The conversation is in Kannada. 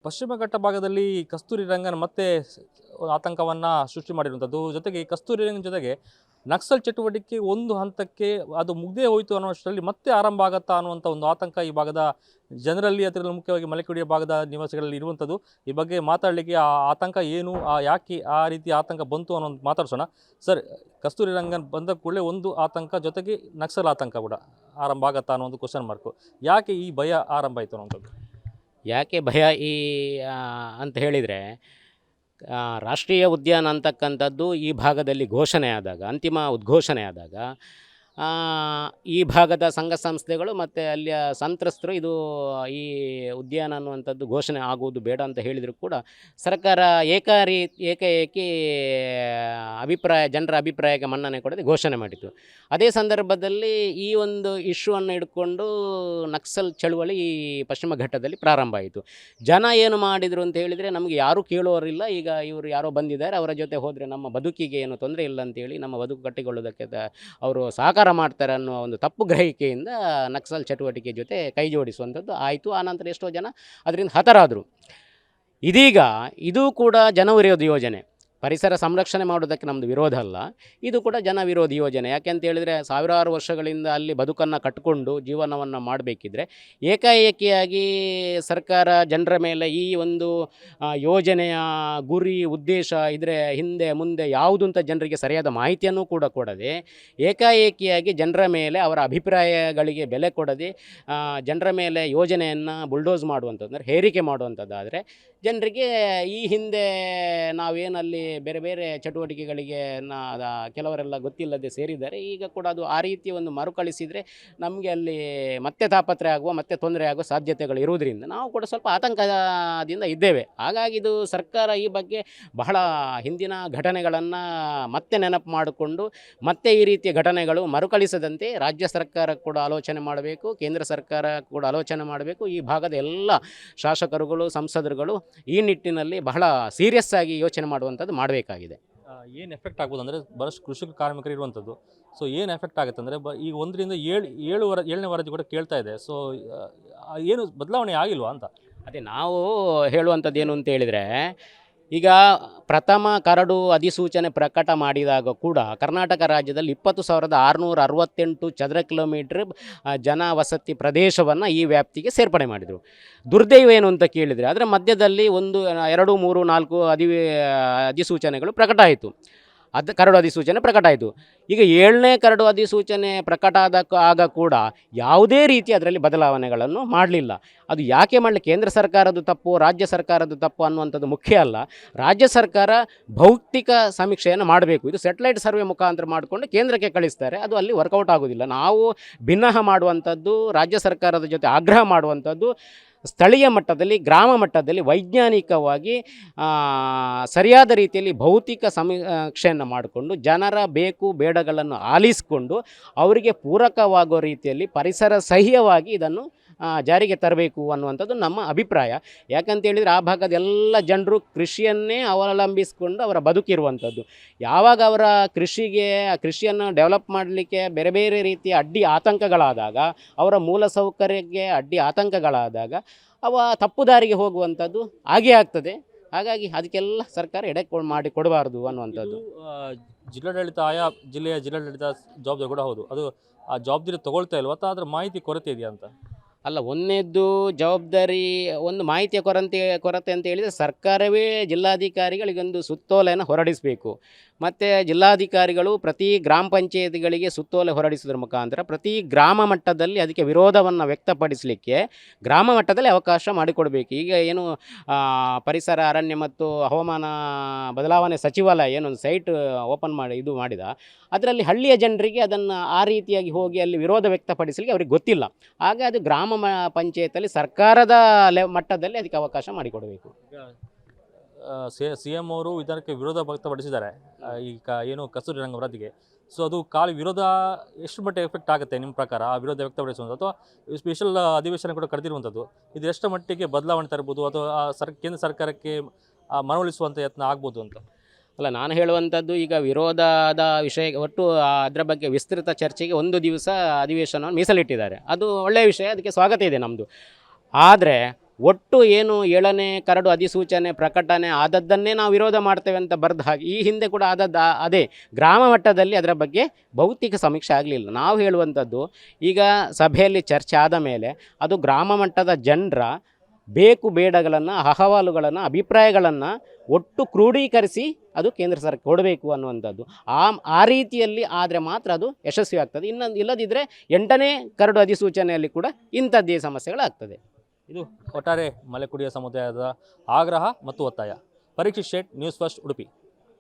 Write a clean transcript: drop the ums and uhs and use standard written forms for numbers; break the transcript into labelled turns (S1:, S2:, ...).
S1: ಪಶ್ಚಿಮ ಘಟ್ಟ ಭಾಗದಲ್ಲಿ ಕಸ್ತೂರಿ ರಂಗನ್ ಮತ್ತೆ ಆತಂಕವನ್ನು ಸೃಷ್ಟಿ ಮಾಡಿರುವಂಥದ್ದು. ಜೊತೆಗೆ ಈ ಕಸ್ತೂರಿ ರಂಗನ್ ಜೊತೆಗೆ ನಕ್ಸಲ್ ಚಟುವಟಿಕೆ ಒಂದು ಹಂತಕ್ಕೆ ಅದು ಮುಗ್ದೇ ಹೋಯಿತು ಅನ್ನೋಷ್ಟರಲ್ಲಿ ಮತ್ತೆ ಆರಂಭ ಆಗುತ್ತಾ ಅನ್ನುವಂಥ ಒಂದು ಆತಂಕ ಈ ಭಾಗದ ಜನರಲ್ಲಿ, ಅದರಲ್ಲಿ ಮುಖ್ಯವಾಗಿ ಮಲೆಕುಡಿಯ ಭಾಗದ ನಿವಾಸಿಗಳಲ್ಲಿ ಇರುವಂಥದ್ದು. ಈ ಬಗ್ಗೆ ಮಾತಾಡಲಿಕ್ಕೆ ಆ ಆತಂಕ ಏನು, ಯಾಕೆ ಆ ರೀತಿ ಆತಂಕ ಬಂತು ಅನ್ನೋದು ಮಾತಾಡ್ಸೋಣ. ಸರ್, ಕಸ್ತೂರಿ ರಂಗನ್ ಬಂದ ಕೂಡಲೇ ಒಂದು ಆತಂಕ, ಜೊತೆಗೆ ನಕ್ಸಲ್ ಆತಂಕ ಕೂಡ ಆರಂಭ ಆಗುತ್ತಾ ಅನ್ನೋ ಒಂದು ಕ್ವಶನ್ ಮಾರ್ಕು. ಯಾಕೆ ಈ ಭಯ ಆರಂಭ ಆಯಿತು ಅನ್ನೋಂಥದ್ದು?
S2: ಯಾಕೆ ಭಯ ಅಂತ ಹೇಳಿದರೆ, ರಾಷ್ಟ್ರೀಯ ಉದ್ಯಾನ ಅಂತಕ್ಕಂಥದ್ದು ಈ ಭಾಗದಲ್ಲಿ ಘೋಷಣೆ ಆದಾಗ, ಅಂತಿಮ ಉದ್ಘೋಷಣೆ ಆದಾಗ, ಈ ಭಾಗದ ಸಂಘ ಸಂಸ್ಥೆಗಳು ಮತ್ತು ಅಲ್ಲಿಯ ಸಂತ್ರಸ್ತರು ಇದು ಈ ಉದ್ಯಾನ ಅನ್ನುವಂಥದ್ದು ಘೋಷಣೆ ಆಗುವುದು ಬೇಡ ಅಂತ ಹೇಳಿದರೂ ಕೂಡ ಸರ್ಕಾರ ಏಕಾಏಕಿ ಜನರ ಅಭಿಪ್ರಾಯಕ್ಕೆ ಮನ್ನಣೆ ಕೊಡದೆ ಘೋಷಣೆ ಮಾಡಿತು. ಅದೇ ಸಂದರ್ಭದಲ್ಲಿ ಈ ಒಂದು ಇಶ್ಯೂವನ್ನು ಹಿಡ್ಕೊಂಡು ನಕ್ಸಲ್ ಚಳುವಳಿ ಈ ಪಶ್ಚಿಮ ಘಟ್ಟದಲ್ಲಿ ಪ್ರಾರಂಭ ಆಯಿತು. ಜನ ಏನು ಮಾಡಿದರು ಅಂತ ಹೇಳಿದರೆ, ನಮಗೆ ಯಾರೂ ಕೇಳುವವರಿಲ್ಲ, ಈಗ ಇವರು ಯಾರೋ ಬಂದಿದ್ದಾರೆ, ಅವರ ಜೊತೆ ಹೋದರೆ ನಮ್ಮ ಬದುಕಿಗೆ ಏನು ತೊಂದರೆ ಇಲ್ಲ ಅಂತೇಳಿ ನಮ್ಮ ಬದುಕು ಕಟ್ಟಿಕೊಳ್ಳೋದಕ್ಕೆ ಅವರು ಸಹಕಾರ ಮಾಡ್ತಾರೆ ಅನ್ನೋ ಒಂದು ತಪ್ಪು ಗ್ರಹಿಕೆಯಿಂದ ನಕ್ಸಲ್ ಚಟುವಟಿಕೆ ಜೊತೆ ಕೈ ಜೋಡಿಸುವಂಥದ್ದು ಆಯಿತು. ಆನಂತರ ಎಷ್ಟೋ ಜನ ಅದರಿಂದ ಹತರಾದರು. ಇದೀಗ ಇದು ಕೂಡ ಜನವಿರೋಧಿ ಯೋಜನೆ. ಪರಿಸರ ಸಂರಕ್ಷಣೆ ಮಾಡೋದಕ್ಕೆ ನಮ್ಮದು ವಿರೋಧ ಅಲ್ಲ, ಇದು ಕೂಡ ಜನ ವಿರೋಧಿ ಯೋಜನೆ. ಯಾಕೆಂತ ಹೇಳಿದರೆ, ಸಾವಿರಾರು ವರ್ಷಗಳಿಂದ ಅಲ್ಲಿ ಬದುಕನ್ನು ಕಟ್ಟಿಕೊಂಡು ಜೀವನವನ್ನು ಮಾಡಬೇಕಿದ್ರೆ ಏಕಾಏಕಿಯಾಗಿ ಸರ್ಕಾರ ಜನರ ಮೇಲೆ ಈ ಒಂದು ಯೋಜನೆಯ ಗುರಿ ಉದ್ದೇಶ ಇದರ ಹಿಂದೆ ಮುಂದೆ ಯಾವುದು ಅಂತ ಜನರಿಗೆ ಸರಿಯಾದ ಮಾಹಿತಿಯನ್ನು ಕೂಡ ಕೊಡದೆ, ಏಕಾಏಕಿಯಾಗಿ ಜನರ ಮೇಲೆ ಅವರ ಅಭಿಪ್ರಾಯಗಳಿಗೆ ಬೆಲೆ ಕೊಡದೆ ಜನರ ಮೇಲೆ ಯೋಜನೆಯನ್ನು ಬುಲ್ಡೋಸ್ ಮಾಡುವಂಥದ್ದು, ಅಂದರೆ ಹೇರಿಕೆ ಮಾಡುವಂಥದ್ದಾದರೆ ಜನರಿಗೆ ಈ ಹಿಂದೆ ನಾವೇನಲ್ಲಿ ಬೇರೆ ಬೇರೆ ಚಟುವಟಿಕೆಗಳಿಗೆ ಕೆಲವರೆಲ್ಲ ಗೊತ್ತಿಲ್ಲದೆ ಸೇರಿದ್ದಾರೆ, ಈಗ ಕೂಡ ಅದು ಆ ರೀತಿ ಒಂದು ಮರುಕಳಿಸಿದರೆ ನಮಗೆ ಅಲ್ಲಿ ಮತ್ತೆ ತಾಪತ್ರೆ ಆಗುವ, ಮತ್ತೆ ತೊಂದರೆ ಆಗುವ ಸಾಧ್ಯತೆಗಳು ಇರುವುದರಿಂದ ನಾವು ಕೂಡ ಸ್ವಲ್ಪ ಆತಂಕದಿಂದ ಇದ್ದೇವೆ. ಹಾಗಾಗಿ ಇದು ಸರ್ಕಾರ ಈ ಬಗ್ಗೆ ಬಹಳ ಹಿಂದಿನ ಘಟನೆಗಳನ್ನು ಮತ್ತೆ ನೆನಪು ಮಾಡಿಕೊಂಡು ಮತ್ತೆ ಈ ರೀತಿಯ ಘಟನೆಗಳು ಮರುಕಳಿಸದಂತೆ ರಾಜ್ಯ ಸರ್ಕಾರ ಕೂಡ ಆಲೋಚನೆ ಮಾಡಬೇಕು, ಕೇಂದ್ರ ಸರ್ಕಾರ ಕೂಡ ಆಲೋಚನೆ ಮಾಡಬೇಕು. ಈ ಭಾಗದ ಎಲ್ಲ ಶಾಸಕರುಗಳು, ಸಂಸದರುಗಳು ಈ ನಿಟ್ಟಿನಲ್ಲಿ ಬಹಳ ಸೀರಿಯಸ್ ಆಗಿ ಯೋಚನೆ ಮಾಡುವಂಥದ್ದು ಮಾಡಬೇಕಾಗಿದೆ.
S1: ಏನು ಎಫೆಕ್ಟ್ ಆಗ್ಬೋದು ಅಂದರೆ, ಬಹಳಷ್ಟು ಕೃಷಿಕ ಕಾರ್ಮಿಕರು ಇರುವಂಥದ್ದು. ಸೊ ಏನು ಎಫೆಕ್ಟ್ ಆಗುತ್ತೆ ಅಂದರೆ, ಈಗ 1ರಿಂದ 7ನೇ ವರದಿ ಕೂಡ ಕೇಳ್ತಾ ಇದೆ. ಸೊ ಏನು ಬದಲಾವಣೆ ಆಗಿಲ್ವಾ ಅಂತ?
S2: ಅದೇ ನಾವು ಹೇಳುವಂಥದ್ದು ಏನು ಅಂತ ಹೇಳಿದರೆ, ಈಗ ಪ್ರಥಮ ಕರಡು ಅಧಿಸೂಚನೆ ಪ್ರಕಟ ಮಾಡಿದಾಗ ಕೂಡ ಕರ್ನಾಟಕ ರಾಜ್ಯದಲ್ಲಿ 20,668 ಚದರ ಕಿಲೋಮೀಟ್ರ್ ಜನವಸತಿ ಪ್ರದೇಶವನ್ನು ಈ ವ್ಯಾಪ್ತಿಗೆ ಸೇರ್ಪಡೆ ಮಾಡಿದರು. ದುರ್ದೈವ ಏನು ಅಂತ ಕೇಳಿದರೆ, ಅದರ ಮಧ್ಯದಲ್ಲಿ 1, 2, 3, 4 ಅಧಿಸೂಚನೆಗಳು ಪ್ರಕಟ ಆಯಿತು. ಕರಡು ಅಧಿಸೂಚನೆ ಪ್ರಕಟ ಆಯಿತು. ಈಗ 7ನೇ ಕರಡು ಅಧಿಸೂಚನೆ ಪ್ರಕಟ ಆಗ ಕೂಡ ಯಾವುದೇ ರೀತಿ ಅದರಲ್ಲಿ ಬದಲಾವಣೆಗಳನ್ನು ಮಾಡಲಿಲ್ಲ. ಅದು ಯಾಕೆ ಮಾಡಲಿ? ಕೇಂದ್ರ ಸರ್ಕಾರದ ತಪ್ಪು, ರಾಜ್ಯ ಸರ್ಕಾರದ ತಪ್ಪು ಅನ್ನುವಂಥದ್ದು ಮುಖ್ಯ ಅಲ್ಲ. ರಾಜ್ಯ ಸರ್ಕಾರ ಭೌತಿಕ ಸಮೀಕ್ಷೆಯನ್ನು ಮಾಡಬೇಕು. ಇದು ಸ್ಯಾಟಲೈಟ್ ಸರ್ವೆ ಮುಖಾಂತರ ಮಾಡಿಕೊಂಡು ಕೇಂದ್ರಕ್ಕೆ ಕಳಿಸ್ತಾರೆ, ಅದು ಅಲ್ಲಿ ವರ್ಕೌಟ್ ಆಗೋದಿಲ್ಲ. ನಾವು ಭಿನ್ನಹ ಮಾಡುವಂಥದ್ದು, ರಾಜ್ಯ ಸರ್ಕಾರದ ಜೊತೆ ಆಗ್ರಹ ಮಾಡುವಂಥದ್ದು, ಸ್ಥಳೀಯ ಮಟ್ಟದಲ್ಲಿ, ಗ್ರಾಮ ಮಟ್ಟದಲ್ಲಿ ವೈಜ್ಞಾನಿಕವಾಗಿ ಸರಿಯಾದ ರೀತಿಯಲ್ಲಿ ಭೌತಿಕ ಸಮೀಕ್ಷೆಯನ್ನು ಮಾಡಿಕೊಂಡು ಜನರ ಬೇಕು ಬೇಡಗಳನ್ನು ಆಲಿಸಿಕೊಂಡು ಅವರಿಗೆ ಪೂರಕವಾಗೋ ರೀತಿಯಲ್ಲಿ ಪರಿಸರ ಸಹ್ಯವಾಗಿ ಇದನ್ನು ಜಾರಿಗೆ ತರಬೇಕು ಅನ್ನುವಂಥದ್ದು ನಮ್ಮ ಅಭಿಪ್ರಾಯ. ಯಾಕಂತೇಳಿದರೆ, ಆ ಭಾಗದ ಎಲ್ಲ ಜನರು ಕೃಷಿಯನ್ನೇ ಅವಲಂಬಿಸಿಕೊಂಡು ಅವರ ಬದುಕಿರುವಂಥದ್ದು. ಯಾವಾಗ ಅವರ ಕೃಷಿಯನ್ನು ಡೆವಲಪ್ ಮಾಡಲಿಕ್ಕೆ ಬೇರೆ ಬೇರೆ ರೀತಿಯ ಅಡ್ಡಿ ಆತಂಕಗಳಾದಾಗ, ಅವರ ಮೂಲ ಸೌಕರ್ಯಕ್ಕೆ ಅಡ್ಡಿ ಆತಂಕಗಳಾದಾಗ ಅವ ತಪ್ಪು ದಾರಿಗೆ ಹೋಗುವಂಥದ್ದು ಆಗೇ ಆಗ್ತದೆ. ಹಾಗಾಗಿ ಅದಕ್ಕೆಲ್ಲ ಸರ್ಕಾರ ಎಡೆ ಮಾಡಿ ಕೊಡಬಾರ್ದು ಅನ್ನುವಂಥದ್ದು.
S1: ಜಿಲ್ಲಾಡಳಿತ, ಆಯಾ ಜಿಲ್ಲೆಯ ಜಿಲ್ಲಾಡಳಿತ ಜವಾಬ್ದಾರಿ ಕೂಡ ಹೌದು. ಅದು ಆ ಜವಾಬ್ದಾರಿ ತೊಗೊಳ್ತಾ ಇಲ್ವ, ಅಥವಾ ಅದರ ಮಾಹಿತಿ ಕೊರತೆ ಇದೆಯಾ ಅಂತ?
S2: ಅಲ್ಲ, ಒಂದನೇದ್ದು ಜವಾಬ್ದಾರಿ, ಒಂದು ಮಾಹಿತಿಯ ಕೊರತೆ ಅಂತ ಹೇಳಿದರೆ, ಸರ್ಕಾರವೇ ಜಿಲ್ಲಾಧಿಕಾರಿಗಳಿಗೊಂದು ಸುತ್ತೋಲೆಯನ್ನು ಹೊರಡಿಸಬೇಕು. ಮತ್ತು ಜಿಲ್ಲಾಧಿಕಾರಿಗಳು ಪ್ರತಿ ಗ್ರಾಮ ಪಂಚಾಯತ್ಗಳಿಗೆ ಸುತ್ತೋಲೆ ಹೊರಡಿಸೋದ್ರ ಮುಖಾಂತರ ಪ್ರತಿ ಗ್ರಾಮ ಮಟ್ಟದಲ್ಲಿ ಅದಕ್ಕೆ ವಿರೋಧವನ್ನು ವ್ಯಕ್ತಪಡಿಸಲಿಕ್ಕೆ ಗ್ರಾಮ ಮಟ್ಟದಲ್ಲಿ ಅವಕಾಶ ಮಾಡಿಕೊಡಬೇಕು. ಈಗ ಏನು ಪರಿಸರ, ಅರಣ್ಯ ಮತ್ತು ಹವಾಮಾನ ಬದಲಾವಣೆ ಸಚಿವಾಲಯ ಏನೊಂದು ಸೈಟ್ ಓಪನ್ ಮಾಡಿದ, ಅದರಲ್ಲಿ ಹಳ್ಳಿಯ ಜನರಿಗೆ ಅದನ್ನು ಆ ರೀತಿಯಾಗಿ ಹೋಗಿ ಅಲ್ಲಿ ವಿರೋಧ ವ್ಯಕ್ತಪಡಿಸಲಿಕ್ಕೆ ಅವ್ರಿಗೆ ಗೊತ್ತಿಲ್ಲ. ಹಾಗೆ ಅದು ಗ್ರಾಮ ಪಂಚಾಯತಲ್ಲಿ ಸರ್ಕಾರದ ಮಟ್ಟದಲ್ಲಿ ಅದಕ್ಕೆ ಅವಕಾಶ ಮಾಡಿಕೊಡಬೇಕು.
S1: CM ಅವರು ಇದಕ್ಕೆ ವಿರೋಧ ವ್ಯಕ್ತಪಡಿಸಿದ್ದಾರೆ, ಈಗ ಏನು ಕಸ್ತೂರಿ ರಂಗನ್ ವರದಿಗೆ. ಸೊ ಅದು ವಿರೋಧ ಎಷ್ಟು ಮಟ್ಟಿಗೆ ಎಫೆಕ್ಟ್ ಆಗುತ್ತೆ ನಿಮ್ಮ ಪ್ರಕಾರ, ಆ ವಿರೋಧ ವ್ಯಕ್ತಪಡಿಸುವಂಥದ್ದು? ಅಥವಾ ಸ್ಪೆಷಲ್ ಅಧಿವೇಶನ ಕೂಡ ಕರೆದಿರುವಂಥದ್ದು, ಇದು ಎಷ್ಟು ಮಟ್ಟಿಗೆ ಬದಲಾವಣೆ ತರ್ಬೋದು, ಅಥವಾ ಕೇಂದ್ರ ಸರ್ಕಾರಕ್ಕೆ ಮನವೊಲಿಸುವಂಥ ಯತ್ನ ಆಗ್ಬೋದು ಅಂತ?
S2: ಅಲ್ಲ, ನಾನು ಹೇಳುವಂಥದ್ದು, ಈಗ ವಿರೋಧದ ವಿಷಯ ಒಟ್ಟು ಅದರ ಬಗ್ಗೆ ವಿಸ್ತೃತ ಚರ್ಚೆಗೆ 1 ದಿವಸ ಅಧಿವೇಶನವನ್ನು ಮೀಸಲಿಟ್ಟಿದ್ದಾರೆ. ಅದು ಒಳ್ಳೆಯ ವಿಷಯ, ಅದಕ್ಕೆ ಸ್ವಾಗತ ಇದೆ ನಮ್ಮದು. ಆದರೆ ಒಟ್ಟು ಏನು 7ನೇ ಕರಡು ಅಧಿಸೂಚನೆ ಪ್ರಕಟಣೆ ಆದದ್ದನ್ನೇ ನಾವು ವಿರೋಧ ಮಾಡ್ತೇವೆ ಅಂತ ಬರೆದ ಹಾಗೆ ಈ ಹಿಂದೆ ಕೂಡ ಆದದ್ದು ಅದೇ ಗ್ರಾಮ ಮಟ್ಟದಲ್ಲಿ ಅದರ ಬಗ್ಗೆ ಭೌತಿಕ ಸಮೀಕ್ಷೆ ಆಗಲಿಲ್ಲ. ನಾವು ಹೇಳುವಂಥದ್ದು ಈಗ ಸಭೆಯಲ್ಲಿ ಚರ್ಚೆ ಆದ ಮೇಲೆ ಅದು ಗ್ರಾಮ ಮಟ್ಟದ ಜನರ ಬೇಕು ಬೇಡಗಳನ್ನು, ಅಹವಾಲುಗಳನ್ನು, ಅಭಿಪ್ರಾಯಗಳನ್ನು ಒಟ್ಟು ಕ್ರೋಢೀಕರಿಸಿ ಅದು ಕೇಂದ್ರ ಸರ್ಕಾರ ಕೊಡಬೇಕು ಅನ್ನುವಂಥದ್ದು. ಆ ರೀತಿಯಲ್ಲಿ ಆದರೆ ಮಾತ್ರ ಅದು ಯಶಸ್ವಿ ಆಗ್ತದೆ. ಇಲ್ಲದಿದ್ದರೆ 8ನೇ ಕರಡು ಅಧಿಸೂಚನೆಯಲ್ಲಿ ಕೂಡ ಇಂಥದ್ದೇ ಸಮಸ್ಯೆಗಳಾಗ್ತದೆ.
S1: ಇದು ಒಟ್ಟಾರೆ ಮಲೆಕುಡಿಯ ಸಮುದಾಯದ ಆಗ್ರಹ ಮತ್ತು ಒತ್ತಾಯ. ಪರೀಕ್ಷಿತ್ ಶೇಟ್, ನ್ಯೂಸ್ ಫಸ್ಟ್, ಉಡುಪಿ.